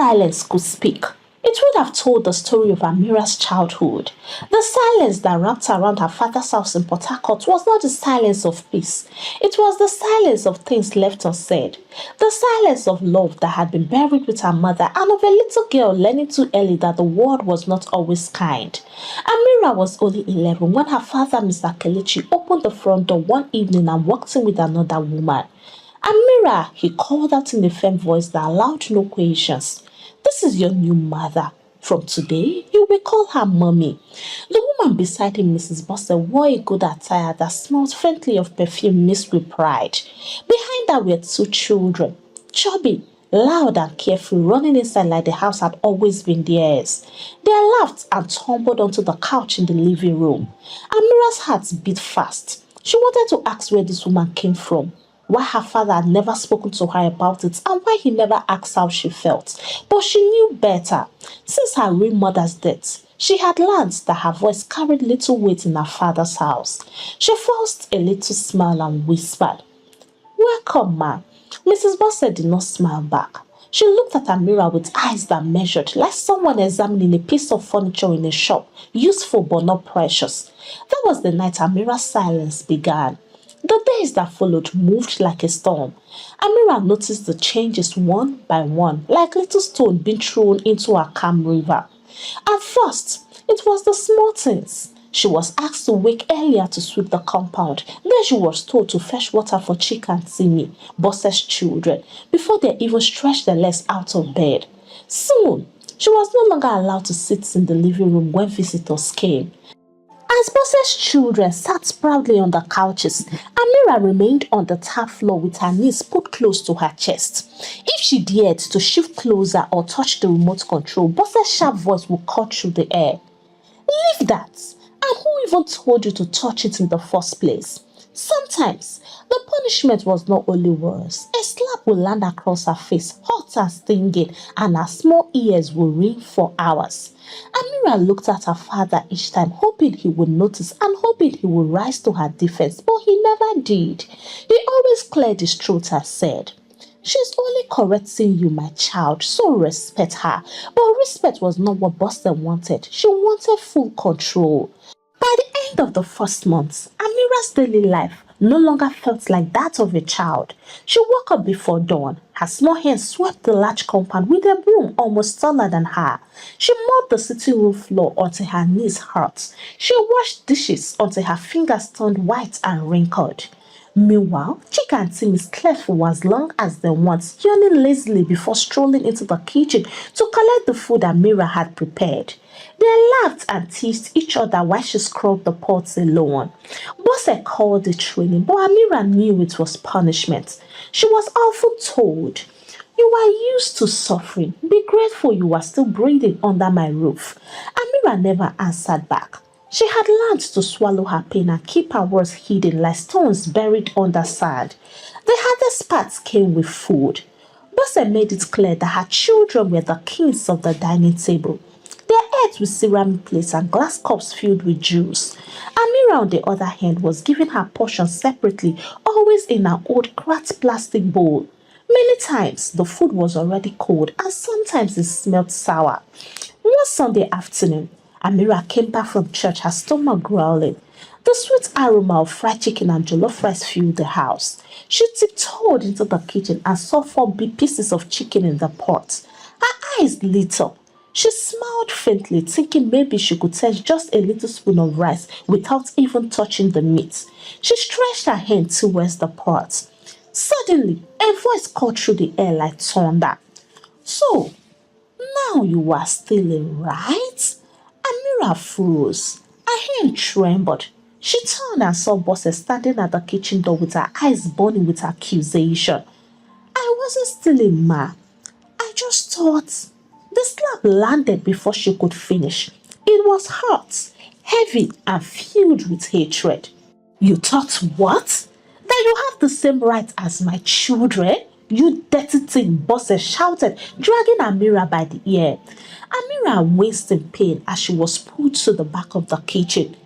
silence could speak, it would have told the story of Amira's childhood. The silence that wrapped around her father's house in Port Harcourt was not the silence of peace. It was the silence of things left unsaid. The silence of love that had been buried with her mother and of a little girl learning too early that the world was not always kind. Amira was only 11 when her father, Mr. Kelechi, opened the front door one evening and walked in with another woman. Amira, he called out in a firm voice that allowed no questions. This is your new mother. From today, you will call her mommy. The woman beside him, Mrs. Bosse, wore a good attire that smelled faintly of perfume mixed with pride. Behind her were two children, chubby, loud and carefree, running inside like the house had always been theirs. They laughed and tumbled onto the couch in the living room. Amira's heart beat fast. She wanted to ask where this woman came from, why her father had never spoken to her about it, and why he never asked how she felt. But she knew better. Since her real mother's death, she had learned that her voice carried little weight in her father's house. She forced a little smile and whispered, "Welcome, ma." Mrs. Bosse did not smile back. She looked at Amira with eyes that measured, like someone examining a piece of furniture in a shop, useful but not precious. That was the night Amira's silence began. The days that followed moved like a storm. Amira noticed the changes one by one, like little stones being thrown into a calm river. At first, it was the small things. She was asked to wake earlier to sweep the compound. Then she was told to fetch water for Chika and Timmy, Bosse's children, before they even stretched their legs out of bed. Soon, she was no longer allowed to sit in the living room when visitors came. As Bosse's children sat proudly on the couches, Amira remained on the tap floor with her knees put close to her chest. If she dared to shift closer or touch the remote control, Bosse's sharp voice would cut through the air. "Leave that! And who even told you to touch it in the first place?" Sometimes, the punishment was not only worse. A slap would land across her face, hot and stinging, and her small ears would ring for hours. Amira looked at her father each time, hoping he would notice and hoping he would rise to her defense, but he never did. He always cleared his throat and said, "She's only correcting you, my child, so respect her." But respect was not what Buster wanted. She wanted full control. By the end of the first month, Amira's daily life no longer felt like that of a child. She woke up before dawn. Her small hands swept the large compound with a broom almost taller than her. She mopped the sitting room floor until her knees hurt. She washed dishes until her fingers turned white and wrinkled. Meanwhile, Chika and Timmy slept for as long as they want, yawning lazily before strolling into the kitchen to collect the food Amira had prepared. They laughed and teased each other while she scrubbed the pots alone. Bosse called it training, but Amira knew it was punishment. She was often told, "You are used to suffering. Be grateful you are still breathing under my roof." Amira never answered back. She had learned to swallow her pain and keep her words hidden like stones buried under sand. The hardest part came with food. Bosse made it clear that her children were the kings of the dining table. They ate with ceramic plates and glass cups filled with juice. Amira, on the other hand, was given her portion separately, always in an old cracked plastic bowl. Many times, the food was already cold and sometimes it smelled sour. One Sunday afternoon, Amira came back from church, her stomach growling. The sweet aroma of fried chicken and jollof rice filled the house. She tiptoed into the kitchen and saw 4 big pieces of chicken in the pot. Her eyes lit up. She smiled faintly, thinking maybe she could taste just a little spoon of rice without even touching the meat. She stretched her hand towards the pot. Suddenly, a voice called through the air like thunder. "So, now you are stealing, right?" Amira froze. Her hand trembled. She turned and saw Bosse standing at the kitchen door with her eyes burning with accusation. "I wasn't stealing, ma. I just thought..." The slap landed before she could finish. It was hot, heavy, and filled with hatred. "You thought what? That you have the same right as my children? You dirty thing," Bosse shouted, dragging Amira by the ear. Amira winced in pain as she was pulled to the back of the kitchen.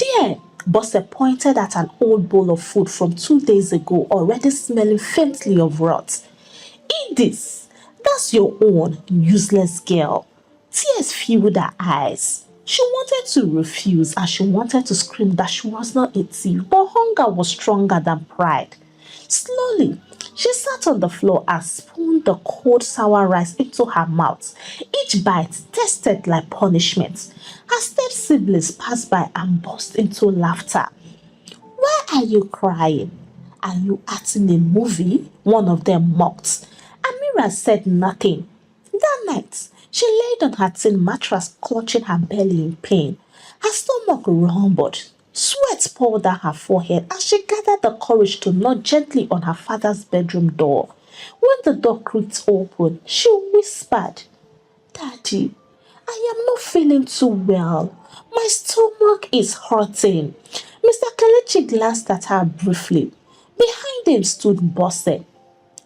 "There," Bosse pointed at an old bowl of food from 2 days ago, already smelling faintly of rot. "Eat this. That's your own, useless girl. Tears filled her eyes. She wanted to refuse and she wanted to scream that she was not a thief, but hunger was stronger than pride. Slowly, she sat on the floor and spooned the cold sour rice into her mouth. Each bite tasted like punishment. Her step siblings passed by and burst into laughter. Why are you crying? Are you acting a movie? One of them mocked. Amira said nothing. That night, she laid on her tin mattress, clutching her belly in pain. Her stomach rumbled. Sweat poured down her forehead as she gathered the courage to knock gently on her father's bedroom door. When the door creaked open, she whispered, Daddy, I am not feeling too well. My stomach is hurting. Mr. Kelechi glanced at her briefly. Behind him stood Bosse.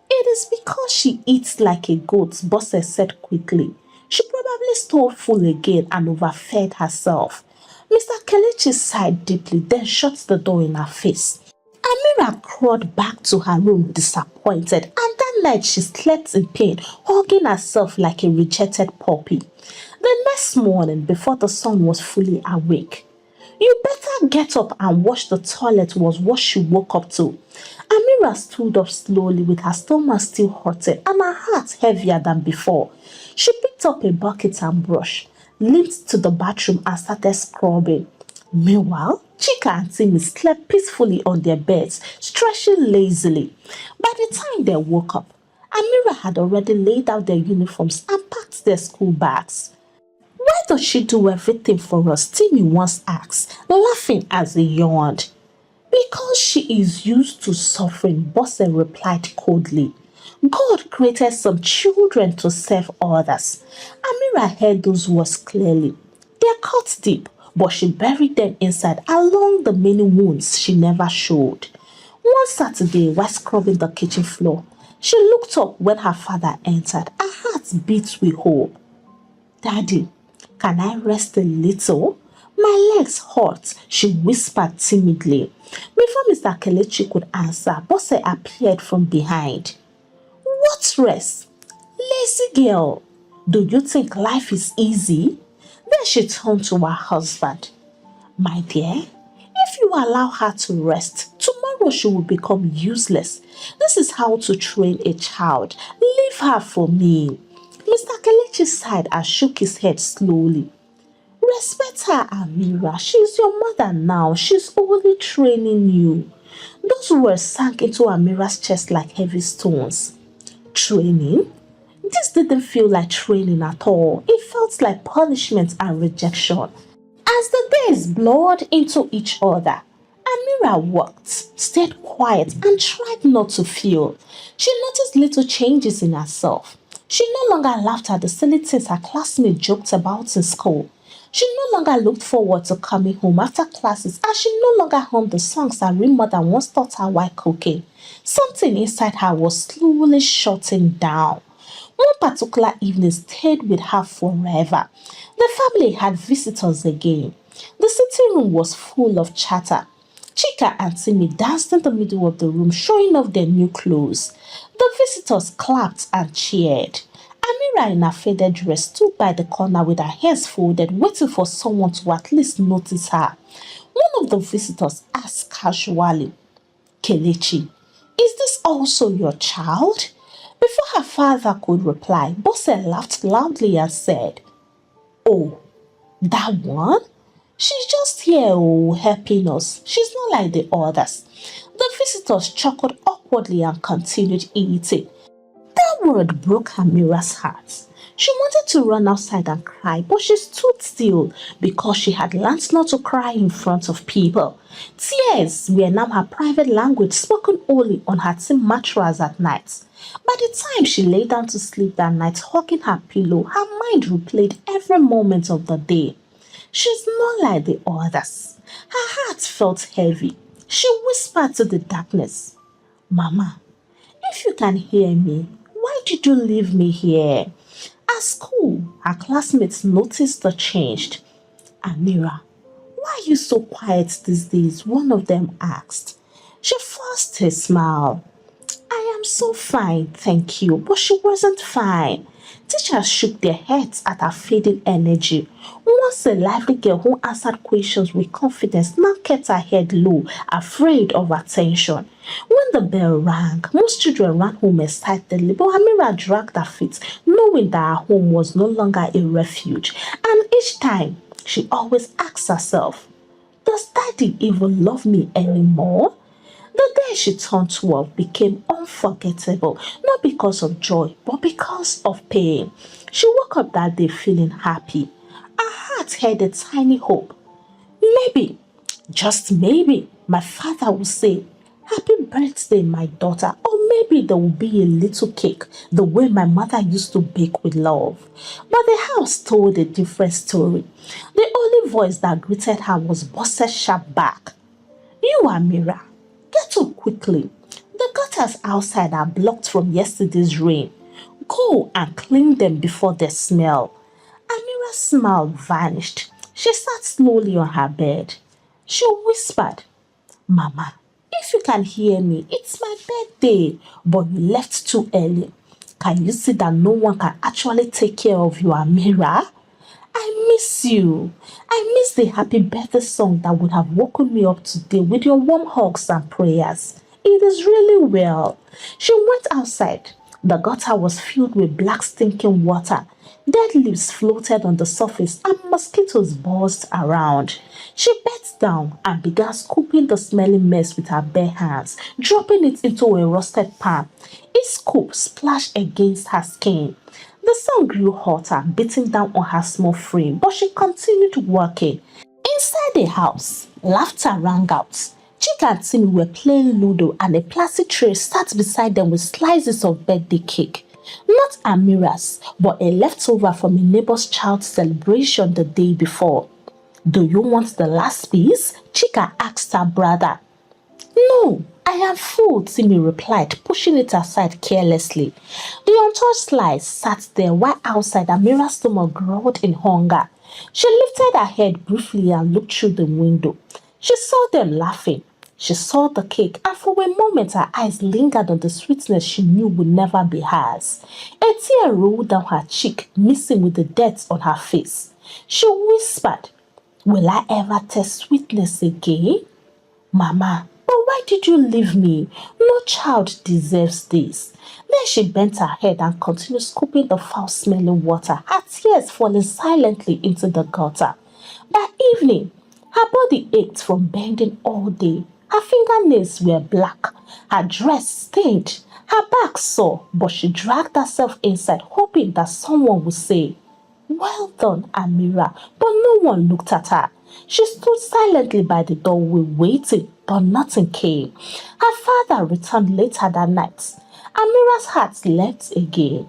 It is because she eats like a goat, Bosse said quickly. She probably stole full again and overfed herself. Mr. Kelechi sighed deeply, then shut the door in her face. Amira crawled back to her room disappointed, and that night she slept in pain, hugging herself like a rejected puppy. The next morning, before the sun was fully awake, you better get up and wash the toilet was what she woke up to. Amira stood up slowly with her stomach still hurting and her heart heavier than before. She picked up a bucket and brush, limped to the bathroom and started scrubbing. Meanwhile, Chika and Timmy slept peacefully on their beds, stretching lazily. By the time they woke up, Amira had already laid out their uniforms and packed their school bags. Why does she do everything for us? Timmy once asked, laughing as he yawned. Because she is used to suffering, Bosse replied coldly. God created some children to serve others. Amira heard those words clearly. They are cut deep, but she buried them inside along the many wounds she never showed. One Saturday, while scrubbing the kitchen floor, she looked up when her father entered. Her heart beat with hope. Daddy, can I rest a little? My legs hurt, she whispered timidly. Before Mr. Kelechi could answer, Bosse appeared from behind. What rest? Lazy girl. Do you think life is easy? Then she turned to her husband. My dear, if you allow her to rest, tomorrow she will become useless. This is how to train a child. Leave her for me. Mr. Kelechi sighed and shook his head slowly. Respect her, Amira. She's your mother now. She's only training you. Those words sank into Amira's chest like heavy stones. Training? This didn't feel like training at all. It felt like punishment and rejection. As the days blurred into each other, Amira walked, stayed quiet, and tried not to feel. She noticed little changes in herself. She no longer laughed at the silly things her classmates joked about in school. She no longer looked forward to coming home after classes, and she no longer hummed the songs her real mother once taught her while cooking. Something inside her was slowly shutting down. One particular evening stayed with her forever. The family had visitors again. The sitting room was full of chatter. Chika and Timmy danced in the middle of the room, showing off their new clothes. The visitors clapped and cheered. Amira in her faded dress stood by the corner with her hands folded, waiting for someone to at least notice her. One of the visitors asked casually, Kelechi, is this also your child? Before her father could reply, Bosse laughed loudly and said, Oh, that one? She's just here, helping us. She's not like the others. The visitors chuckled awkwardly and continued eating. That word broke Amira's heart. She wanted to run outside and cry, but she stood still because she had learned not to cry in front of people. Tears were now her private language, spoken only on her tin mattress at night. By the time she lay down to sleep that night, hugging her pillow, her mind replayed every moment of the day. She's not like the others. Her heart felt heavy. She whispered to the darkness, Mama, if you can hear me, why did you leave me here? At school, her classmates noticed the change. Amira, why are you so quiet these days? One of them asked. She forced a smile. I am so fine, thank you. But she wasn't fine. Teachers shook their heads at her fading energy. Once a lively girl who answered questions with confidence now kept her head low, afraid of attention. When the bell rang, most children ran home excitedly, but Amira dragged her feet, knowing that her home was no longer a refuge. And each time, she always asked herself, does daddy even love me anymore? The day she turned 12 became unforgettable, not because of joy, but because of pain. She woke up that day feeling happy. Her heart had a tiny hope. Maybe, just maybe, my father would say, "Happy birthday, my daughter," or maybe there would be a little cake, the way my mother used to bake with love. But the house told a different story. The only voice that greeted her was Boss's sharp back. "You, Amira, get up quickly. The gutters outside are blocked from yesterday's rain. Go and clean them before they smell." Amira's smile vanished. She sat slowly on her bed. She whispered, "Mama, if you can hear me, it's my birthday, but you left too early. Can you see that no one can actually take care of you, Amira? I miss you. I miss the happy birthday song that would have woken me up today with your warm hugs and prayers. It is really well." She went outside. The gutter was filled with black stinking water. Dead leaves floated on the surface and mosquitoes buzzed around. She bent down and began scooping the smelling mess with her bare hands, dropping it into a rusted pan. Each scoop splashed against her skin. The sun grew hotter, beating down on her small frame, but she continued working. Inside the house, laughter rang out. Chika and Timmy were playing Ludo, and a plastic tray sat beside them with slices of birthday cake. Not Amira's, but a leftover from a neighbor's child's celebration the day before. "Do you want the last piece?" Chika asked her brother. "No, I am full," Timmy replied, pushing it aside carelessly. The untouched slice sat there while outside Amira's stomach growled in hunger. She lifted her head briefly and looked through the window. She saw them laughing. She saw the cake, and for a moment her eyes lingered on the sweetness she knew would never be hers. A tear rolled down her cheek, mixing with the dirt on her face. She whispered, "Will I ever taste sweetness again? Mama, but why did you leave me? No child deserves this." Then she bent her head and continued scooping the foul-smelling water, her tears falling silently into the gutter. By evening, her body ached from bending all day. Her fingernails were black, her dress stained, her back sore, but she dragged herself inside, hoping that someone would say, "Well done, Amira," but no one looked at her. She stood silently by the doorway waiting, but nothing came. Her father returned later that night. Amira's heart leapt again.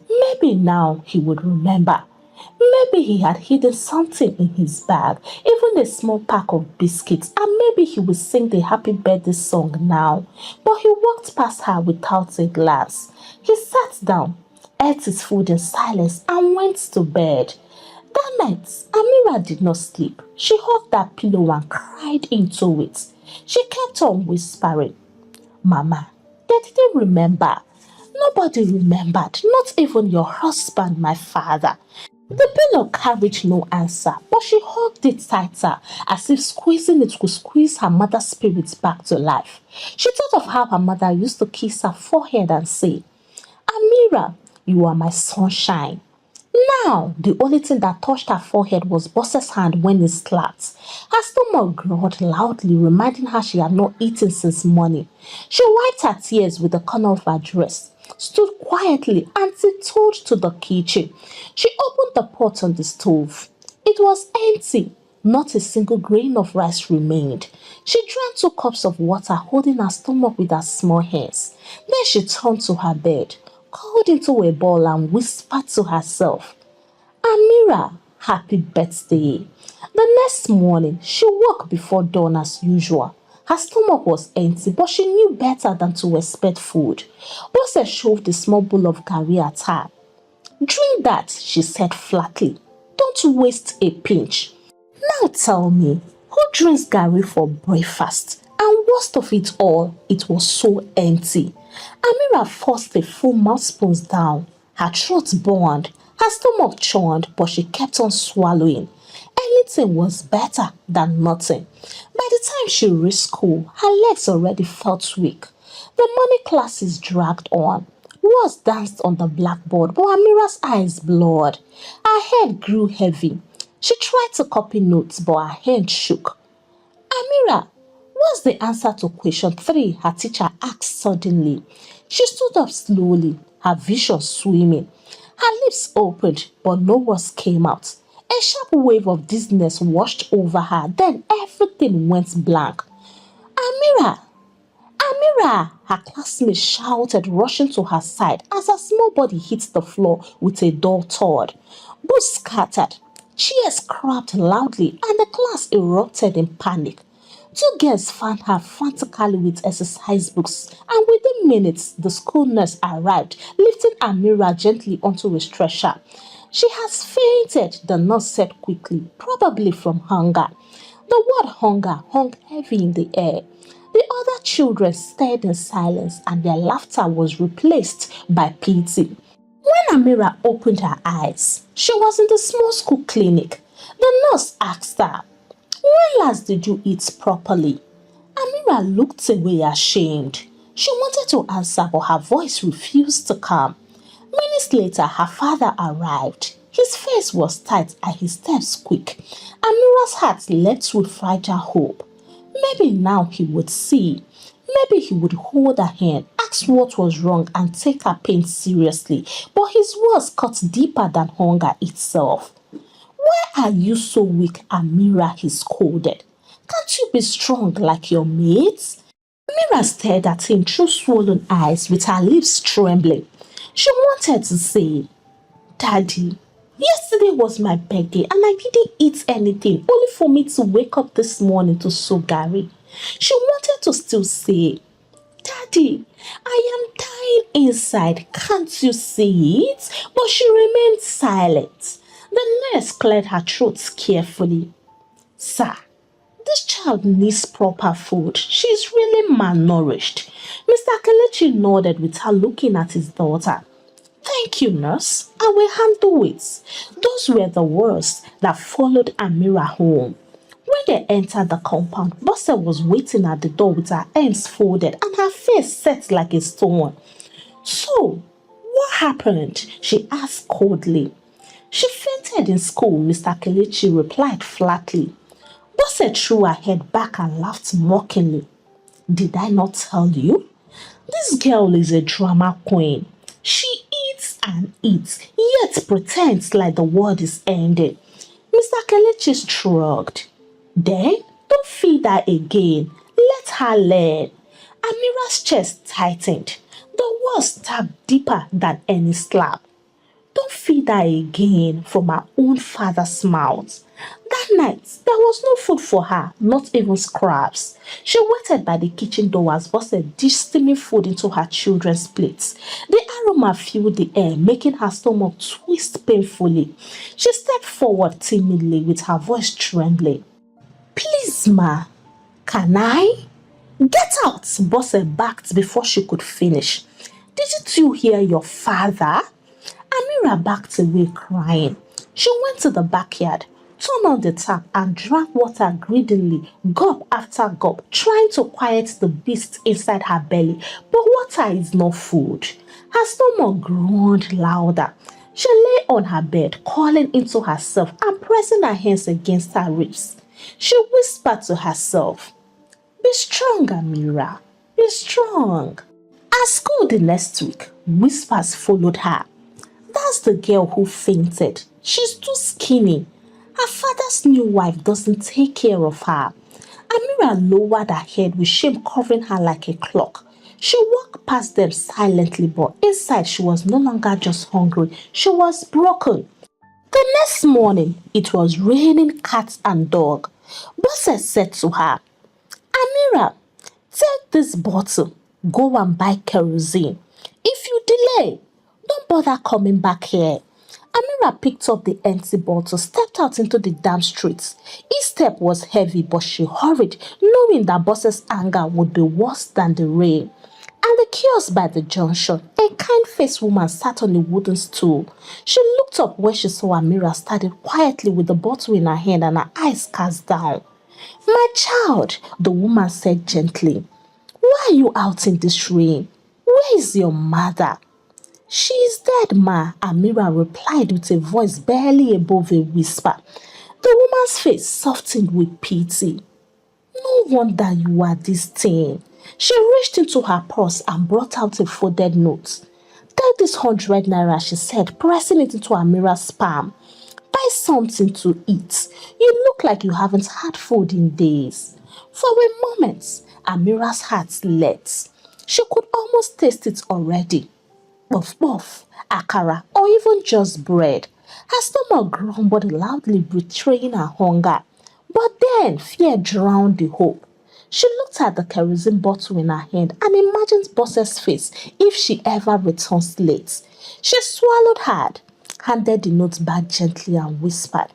Maybe now he would remember. Maybe he had hidden something in his bag, even a small pack of biscuits, and maybe he would sing the happy birthday song now. But he walked past her without a glance. He sat down, ate his food in silence, and went to bed. That night, Amira did not sleep. She hugged that pillow and cried into it. She kept on whispering, "Mama, they didn't remember. Nobody remembered, not even your husband, my father." The pillow carried no answer, but she hugged it tighter, as if squeezing it could squeeze her mother's spirit back to life. She thought of how her mother used to kiss her forehead and say, "Amira, you are my sunshine." Now, the only thing that touched her forehead was Boss's hand when it slapped. Her stomach growled loudly, reminding her she had not eaten since morning. She wiped her tears with the corner of her dress, stood quietly and tiptoed to the kitchen. She opened the pot on the stove. It was empty. Not a single grain of rice remained. She drank 2 cups of water, holding her stomach with her small hands. Then she turned to her bed, curled into a ball and whispered to herself, "Amira, happy birthday." The next morning, she woke before dawn as usual. Her stomach was empty, but she knew better than to expect food. Bosse shoved a small bowl of curry at her. "Drink that," she said flatly. "Don't waste a pinch." Now tell me, who drinks Gary for breakfast? And worst of it all, it was so empty. Amira forced a full mouthful down. Her throat burned, her stomach churned, but she kept on swallowing. Anything was better than nothing. By the time she reached school, her legs already felt weak. The morning classes dragged on. Words danced on the blackboard, but Amira's eyes blurred. Her head grew heavy. She tried to copy notes, but her hand shook. Amira, what's the answer to question 3? Her teacher asked suddenly. She stood up slowly, her vision swimming. Her lips opened, but no words came out. A sharp wave of dizziness washed over her, then everything went blank. Amira! Amira! Her classmates shouted, rushing to her side as her small body hit the floor with a dull thud. Books scattered, cheers cracked loudly, and the class erupted in panic. Two girls found her frantically with exercise books, and within minutes, the school nurse arrived, lifting Amira gently onto a stretcher. She has fainted, the nurse said quickly, probably from hunger. The word hunger hung heavy in the air. The other children stared in silence, and their laughter was replaced by pity. When Amira opened her eyes, she was in the small school clinic. The nurse asked her, when last did you eat properly? Amira looked away ashamed. She wanted to answer, but her voice refused to come. Minutes later, her father arrived. His face was tight and his steps quick. Amira's heart leapt with fragile hope. Maybe now he would see. Maybe he would hold her hand, ask what was wrong, and take her pain seriously. But his words cut deeper than hunger itself. Why are you so weak, Amira? He scolded. Can't you be strong like your mates? Amira stared at him through swollen eyes with her lips trembling. She wanted to say, Daddy, yesterday was my birthday and I didn't eat anything, only for me to wake up this morning to sogari. She wanted to still say, Daddy, I am dying inside, can't you see it? But she remained silent. The nurse cleared her throat carefully. Sir, this child needs proper food. She's really malnourished. Mr. Kelechi nodded with her looking at his daughter. Thank you, nurse. I will handle it. Those were the words that followed Amira home. When they entered the compound, Bosse was waiting at the door with her hands folded and her face set like a stone. So, what happened? She asked coldly. She fainted in school, Mr. Kelechi replied flatly. Bosse threw her head back and laughed mockingly. Did I not tell you? This girl is a drama queen. She eats and eats, yet pretends like the world is ending. Mr. Kelechi shrugged. Then, don't feed her again. Let her learn. Amira's chest tightened. The words stabbed deeper than any slap. Don't feed her again from her own father's mouth. That night, there was no food for her, not even scraps. She waited by the kitchen door as Bosse dished steaming food into her children's plates. The aroma filled the air, making her stomach twist painfully. She stepped forward timidly with her voice trembling. Please, ma, can I? Get out, Bosse barked before she could finish. Didn't you hear your father? Amira backed away crying. She went to the backyard, turned on the tap and drank water greedily, gulp after gulp, trying to quiet the beast inside her belly. But water is not food. Her stomach groaned louder. She lay on her bed, calling into herself and pressing her hands against her ribs. She whispered to herself, Be strong, Amira. Be strong. At school the next week, whispers followed her. That's the girl who fainted. She's too skinny. Her father's new wife doesn't take care of her. Amira lowered her head with shame covering her like a cloak. She walked past them silently, but inside she was no longer just hungry. She was broken. The next morning, it was raining cats and dog. Bosse said to her, Amira, take this bottle. Go and buy kerosene. If you delay, don't bother coming back here. Amira picked up the empty bottle, stepped out into the damp streets. Each step was heavy, but she hurried, knowing that Bosse's anger would be worse than the rain. the kiosk by the junction, a kind-faced woman sat on a wooden stool. She looked up when she saw Amira standing quietly with the bottle in her hand and her eyes cast down. "My child," the woman said gently, "why are you out in this rain? Where is your mother?" "She is dead, ma," Amira replied with a voice barely above a whisper. The woman's face softened with pity. "No wonder you are this thin." She reached into her purse and brought out a folded note. "Take this 100 naira," she said, pressing it into Amira's palm. "Buy something to eat. You look like you haven't had food in days." For a moment, Amira's heart leapt. She could almost taste it already. Puff puff, akara, or even just bread. Her stomach grumbled loudly, betraying her hunger. But then fear drowned the hope. She looked at the kerosene bottle in her hand and imagined Boss's face if she ever returns late. She swallowed hard, handed the note back gently and whispered,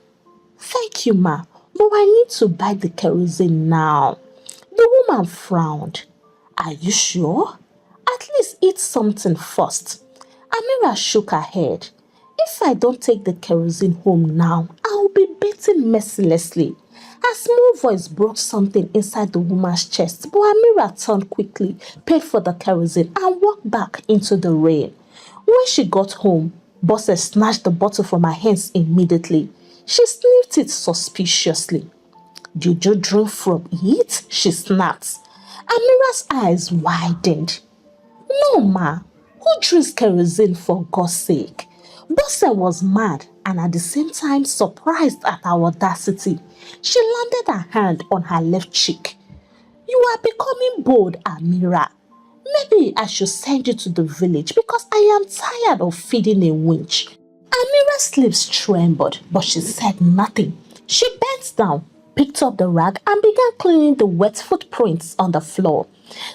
"Thank you, ma, but I need to buy the kerosene now." The woman frowned. "Are you sure? At least eat something first." Amira shook her head. "If I don't take the kerosene home now, I'll be beaten mercilessly." Her small voice broke something inside the woman's chest, but Amira turned quickly, paid for the kerosene, and walked back into the rain. When she got home, Bosse snatched the bottle from her hands immediately. She sniffed it suspiciously. "Did you drink from it?" she snapped. Amira's eyes widened. "No, ma. Who drinks kerosene for God's sake?" Bosse was mad and at the same time surprised at our audacity. She landed her hand on her left cheek. "You are becoming bold, Amira. Maybe I should send you to the village because I am tired of feeding a winch." Amira's lips trembled, but she said nothing. She bent down, picked up the rag, and began cleaning the wet footprints on the floor.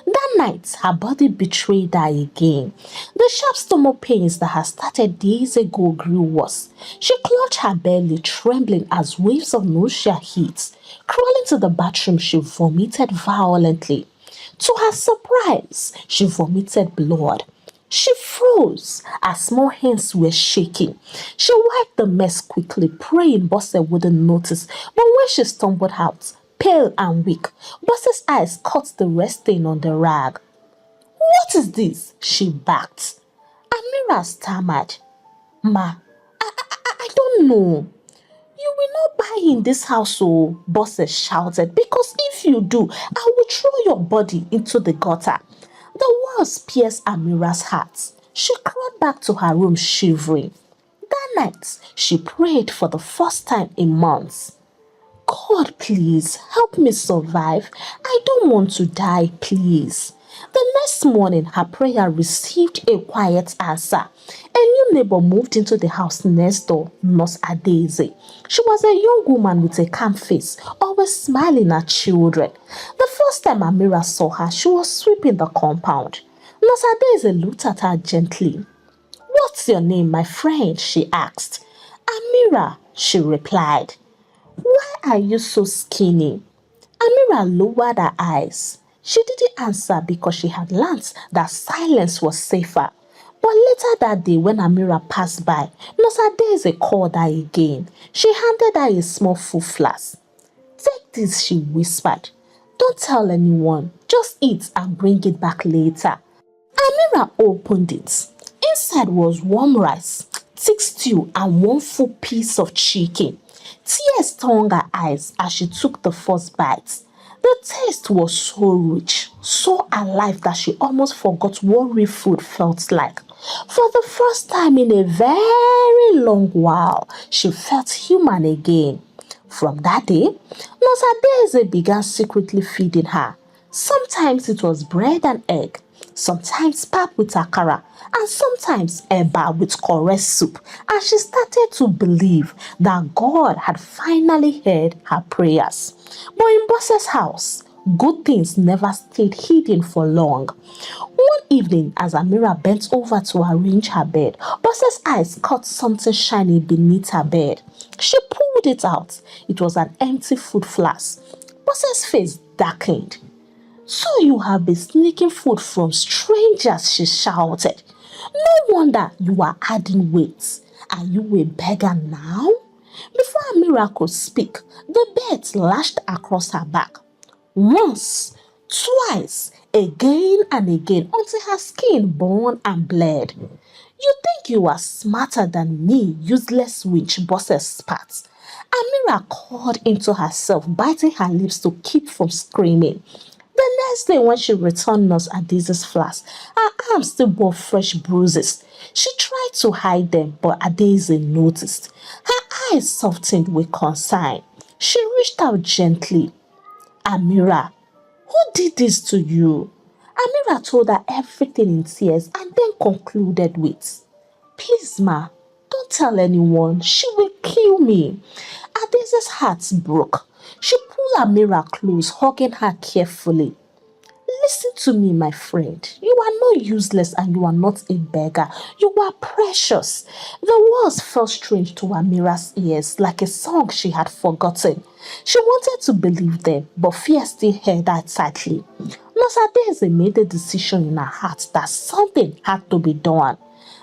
That night, her body betrayed her again. The sharp stomach pains that had started days ago grew worse. She clutched her belly, trembling as waves of nausea hit. Crawling to the bathroom, she vomited violently. To her surprise, she vomited blood. She froze. Her small hands were shaking. She wiped the mess quickly, praying Bosse wouldn't notice. But when she stumbled out, pale and weak, Bosse's eyes caught the red stain on the rag. "What is this?" she barked. Amira stammered. "Ma, I don't know." "You will not buy in this house, oh," Bosse shouted, "because if you do, I will throw your body into the gutter." The words pierced Amira's heart. She crawled back to her room shivering. That night, she prayed for the first time in months. "God, please help me survive. I don't want to die, please." The next morning, her prayer received a quiet answer. A new neighbor moved into the house next door, Nurse Adeze. She was a young woman with a calm face, always smiling at children. The first time Amira saw her, she was sweeping the compound. Nurse Adeze looked at her gently. "What's your name, my friend?" she asked. "Amira," she replied. "Why are you so skinny?" Amira lowered her eyes. She didn't answer because she had learnt that silence was safer. But later that day, when Amira passed by, Nurse Adeze called her again. She handed her a small food flask. "Take this," she whispered. "Don't tell anyone. Just eat and bring it back later." Amira opened it. Inside was warm rice, thick stew, and one full piece of chicken. Tears stung her eyes as she took the first bite. The taste was so rich, so alive that she almost forgot what real food felt like. For the first time in a very long while, she felt human again. From that day, Nurse Adeze began secretly feeding her. Sometimes it was bread and egg, sometimes pap with akara, and sometimes eba with correct soup. And she started to believe that God had finally heard her prayers. But in Bosse's house, good things never stayed hidden for long. One evening, as Amira bent over to arrange her bed, Bosse's eyes caught something shiny beneath her bed. She pulled it out. It was an empty food flask. Bosse's face darkened. So you have been sneaking food from strangers, she shouted. No wonder you are adding weight. Are you a beggar now? Before Amira could speak, the bed lashed across her back. Once, twice, again and again until her skin burned and bled. You think you are smarter than me, useless witch, bosses spat. Amira called into herself, biting her lips to keep from screaming. The next day when she returned Nurse Adaise's flask, her arms still bore fresh bruises. She tried to hide them, but Adaise noticed. Her eyes softened with concern. She reached out gently. Amira, who did this to you? Amira told her everything in tears and then concluded with, Please, ma, don't tell anyone. She will kill me. Adaise's heart broke. She pulled Amira close, hugging her carefully. Listen to me, my friend. You are not useless and you are not a beggar. You are precious. The words felt strange to Amira's ears, like a song she had forgotten. She wanted to believe them, but fear still held her tightly. Nurse Adaise made a decision in her heart that something had to be done.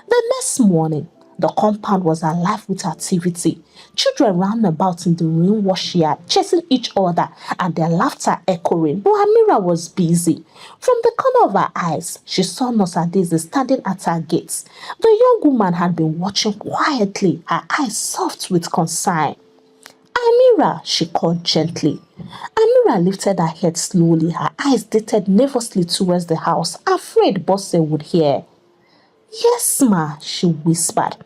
The next morning, the compound was alive with activity. Children ran about in the rain-washed yard, chasing each other and their laughter echoing, but Amira was busy. From the corner of her eyes, she saw Nurse Adaise standing at her gates. The young woman had been watching quietly, her eyes soft with concern. Amira, she called gently. Amira lifted her head slowly, her eyes darted nervously towards the house, afraid Bosse would hear. Yes, ma, she whispered.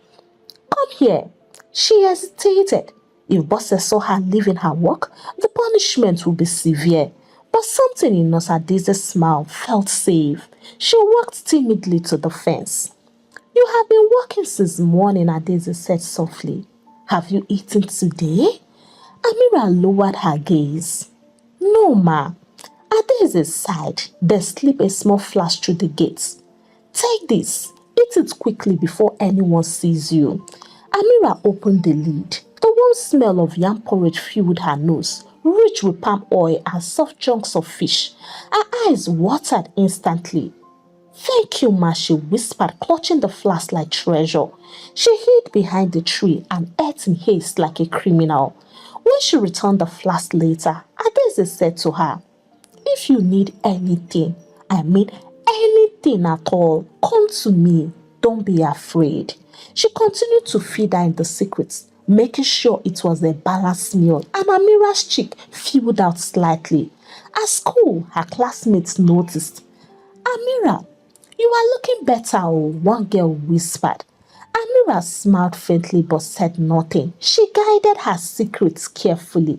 Come here. She hesitated. If Bosse saw her leaving her work, the punishment would be severe. But something in Nurse Adaise's smile felt safe. She walked timidly to the fence. You have been working since morning, Adaise said softly. Have you eaten today? Amira lowered her gaze. No, ma. Adaise sighed, then slipped a small flash through the gates. Take this. Eat it quickly before anyone sees you. Amira opened the lid. The warm smell of yam porridge filled her nose, rich with palm oil and soft chunks of fish. Her eyes watered instantly. Thank you, ma, she whispered, clutching the flask like treasure. She hid behind the tree and ate in haste like a criminal. When she returned the flask later, Adaise said to her, If you need anything, I mean anything at all, come to me. Don't be afraid. She continued to feed her in the secrets, making sure it was a balanced meal, and Amira's cheek filled out slightly. At school, her classmates noticed. Amira, you are looking better, oh, one girl whispered. Amira smiled faintly but said nothing. She guided her secrets carefully.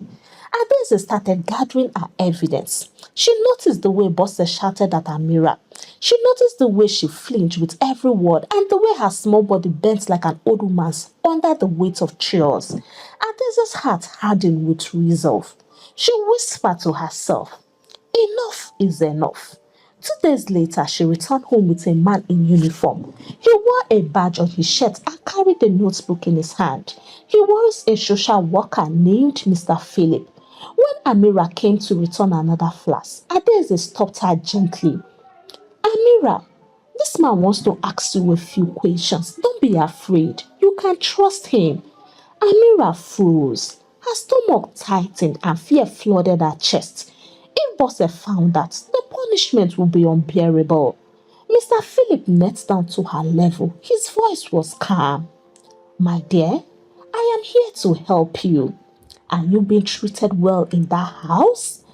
Adaise started gathering her evidence. She noticed the way Bosse shouted at Amira. She noticed the way she flinched with every word and the way her small body bent like an old woman's under the weight of chairs. Adaise's heart hardened with resolve. She whispered to herself, Enough is enough. 2 days later, she returned home with a man in uniform. He wore a badge on his shirt and carried a notebook in his hand. He was a social worker named Mr. Philip. When Amira came to return another flask, Adaise stopped her gently. Amira, this man wants to ask you a few questions. Don't be afraid. You can trust him. Amira froze. Her stomach tightened and fear flooded her chest. If Bosse found out, the punishment would be unbearable. Mr. Philip knelt down to her level. His voice was calm. My dear, I am here to help you. Are you being treated well in that house?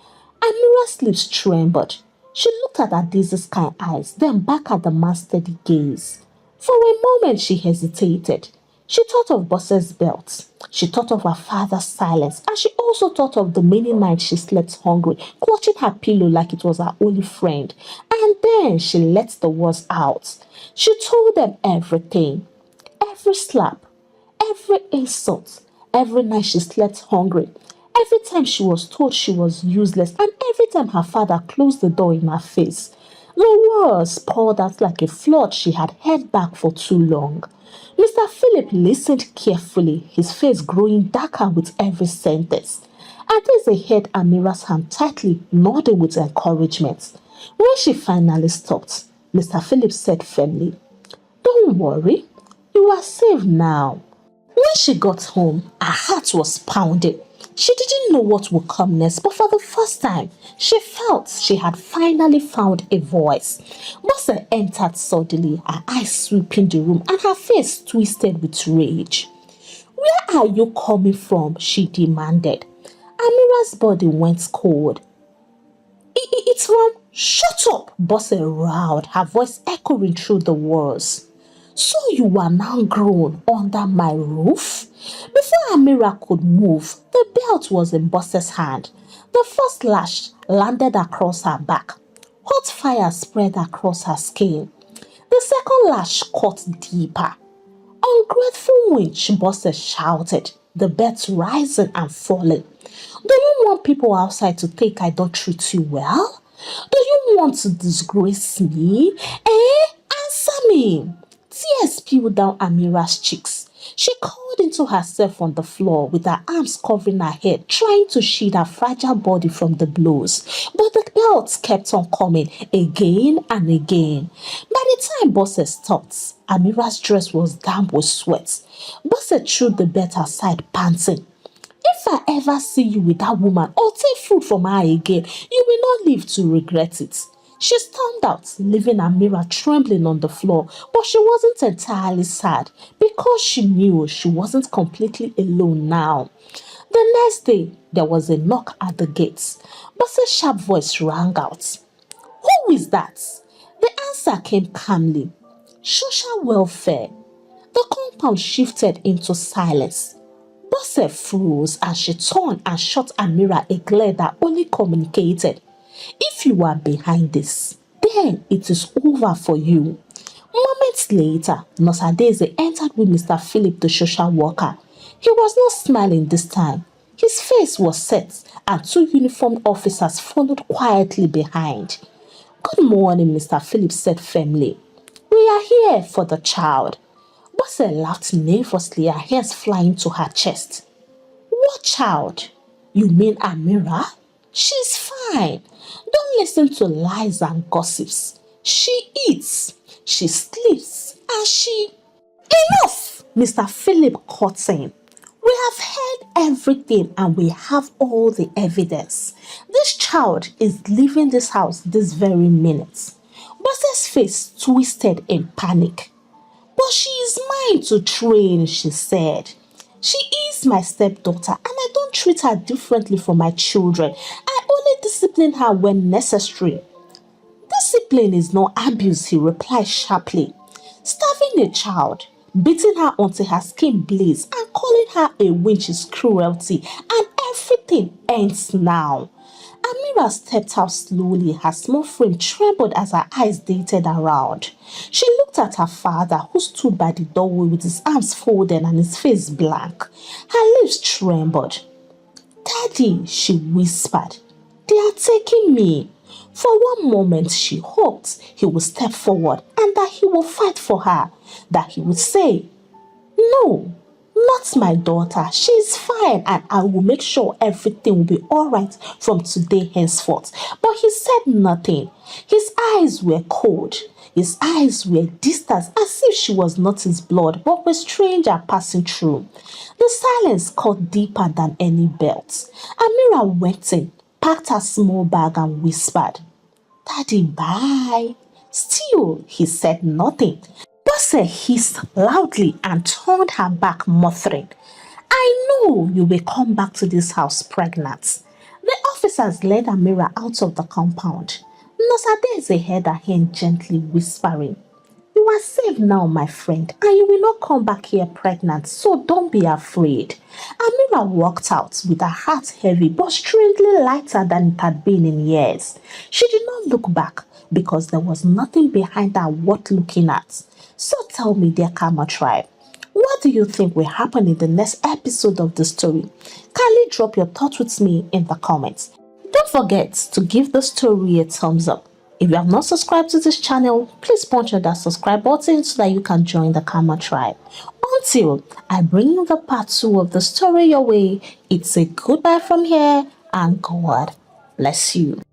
Amira's lips trembled. She looked at Adaise's kind eyes, then back at the man's steady gaze. For a moment she hesitated. She thought of Bosse's belt. She thought of her father's silence, and she also thought of the many nights she slept hungry, clutching her pillow like it was her only friend. And then she let the words out. She told them everything. Every slap, every insult, every night she slept hungry, every time she was told she was useless, and every time her father closed the door in her face. The words poured out like a flood she had held back for too long. Mr. Philip listened carefully, his face growing darker with every sentence. Adeze held Amira's hand tightly, nodding with encouragement. When she finally stopped, Mr. Phillips said firmly, "Don't worry, you are safe now." When she got home, her heart was pounding. She didn't know what would come next, but for the first time, she felt she had finally found a voice. Bosse entered suddenly, her eyes sweeping the room and her face twisted with rage. "Where are you coming from?" she demanded. Amira's body went cold. It's from— "Shut up!" Bosse roared, her voice echoing through the walls. "So you are now grown under my roof?" Before Amira could move, the belt was in Bosse's hand. The first lash landed across her back. Hot fire spread across her skin. The second lash cut deeper. "Ungrateful witch," Bosse shouted, the belt rising and falling. "Do you want people outside to think I don't treat you well? Do you want to disgrace me? Answer me." Tears spilled down Amira's cheeks. She curled into herself on the floor with her arms covering her head, trying to shield her fragile body from the blows. But the belts kept on coming again and again. By the time Bosse stopped, Amira's dress was damp with sweat. Bosse threw the belt aside, panting. "If I ever see you with that woman or take food from her again, you will not live to regret it." She stormed out, leaving Amira trembling on the floor, but she wasn't entirely sad because she knew she wasn't completely alone now. The next day, there was a knock at the gates. Bosse's sharp voice rang out. "Who is that?" The answer came calmly. "Social welfare." The compound shifted into silence. Bosse froze as she turned and shot Amira a glare that only communicated, "If you are behind this, then it is over for you." Moments later, Nurse Adeze entered with Mr. Philip, the social worker. He was not smiling this time. His face was set, and two uniformed officers followed quietly behind. "Good morning," Mr. Philip said firmly. "We are here for the child." Bosse laughed nervously, her hands flying to her chest. "What child? You mean Amira? She's fine. Don't listen to lies and gossips. She eats, she sleeps, and she—" "Enough!" Mr. Philip cut in. "We have heard everything and we have all the evidence. This child is leaving this house this very minute." Bosse's face twisted in panic. "But she is mine to train," she said. "She is my stepdaughter and I don't treat her differently from my children. I only discipline her when necessary." "Discipline is not abuse," he replied sharply. "Starving a child, beating her until her skin bleeds, and calling her a witch is cruelty, and everything ends now." Amira stepped out slowly, her small frame trembled as her eyes darted around. She looked at her father, who stood by the doorway with his arms folded and his face blank. Her lips trembled. "Daddy," she whispered, "they are taking me." For one moment she hoped he would step forward and that he would fight for her, that he would say, "No, not my daughter. She is fine and I will make sure everything will be alright from today henceforth." But he said nothing. His eyes were cold. His eyes were distant, as if she was not his blood but a stranger passing through. The silence cut deeper than any belt. Amira went in, packed her small bag and whispered, "Daddy, bye." Still, he said nothing. Bosse hissed loudly and turned her back, muttering, "I know you will come back to this house pregnant." The officers led Amira out of the compound. Nurse Adeze held her hand gently, whispering, "You are safe now, my friend, and you will not come back here pregnant, so don't be afraid." Amira walked out with her heart heavy but strangely lighter than it had been in years. She did not look back because there was nothing behind her worth looking at. So tell me, dear Karma Tribe, what do you think will happen in the next episode of the story? Kindly drop your thoughts with me in the comments. Don't forget to give the story a thumbs up. If you have not subscribed to this channel, please punch on that subscribe button so that you can join the Karma Tribe. Until I bring the part 2 of the story your way, it's a goodbye from here and God bless you.